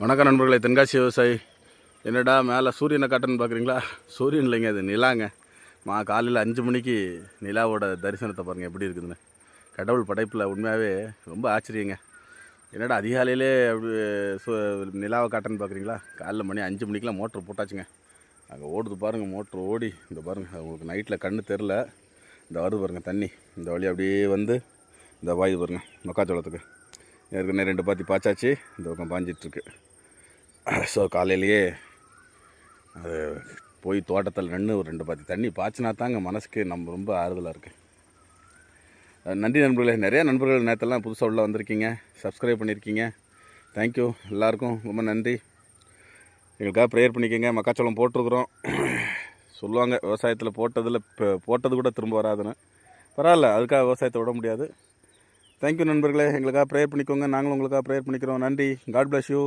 வணக்கம் நண்பர்களே. தென்காசி விவசாயி என்னடா மேலே சூரியனை காட்டுன்னு பார்க்குறீங்களா? சூரியன் இல்லைங்க, அது நிலாங்க. காலையில் 5 மணிக்கு நிலாவோட தரிசனத்தை பாருங்கள் எப்படி இருக்குதுன்னு. கடவுள் படைப்பில் உண்மையாகவே ரொம்ப ஆச்சரியங்க. என்னடா அதிகாலையிலே அப்படி நிலாவை காட்டுன்னு பார்க்குறீங்களா? காலைல மணி 5 மணிக்கெலாம் மோட்ரு போட்டாச்சுங்க. அங்கே ஓடுது பாருங்கள், மோட்ரு ஓடி இந்த பாருங்கள். உங்களுக்கு நைட்டில் கண்ணு தெரில, இந்த வருது பாருங்கள் தண்ணி. இந்த வழி அப்படியே வந்து இந்த வாயு பாருங்கள் மக்காச்சோளத்துக்கு. ஏற்கனவே 2 பாத்தி பாய்ச்சாச்சு, இந்த பக்கம் பாஞ்சிட்ருக்கு. ஸோ காலையிலேயே அது போய் தோட்டத்தில் நின்று ஒரு 2 பாத்தி தண்ணி பாய்ச்சினா தாங்க மனசுக்கு நம்ம ரொம்ப ஆறுதலாக இருக்குது. நன்றி நண்பர்களே. நிறையா நண்பர்கள் நேரத்தெல்லாம் புதுசாக உள்ள வந்திருக்கீங்க, சப்ஸ்கிரைப் பண்ணியிருக்கீங்க. தேங்க்யூ எல்லாருக்கும், ரொம்ப நன்றி. எங்களுக்காக ப்ரேயர் பண்ணிக்கோங்க. மக்காச்சோளம் போட்டிருக்குறோம். சொல்லுவாங்க விவசாயத்தில் போட்டது கூட திரும்ப வராதுன்னு. பரவாயில்ல, அதுக்காக விவசாயத்தை விட முடியாது. தேங்க்யூ நண்பர்களே. எங்களுக்காக ப்ரேயர் பண்ணிக்கோங்க, நாங்களும் உங்களுக்காக ப்ரேயர் பண்ணிக்கிறோம். நன்றி. God bless you.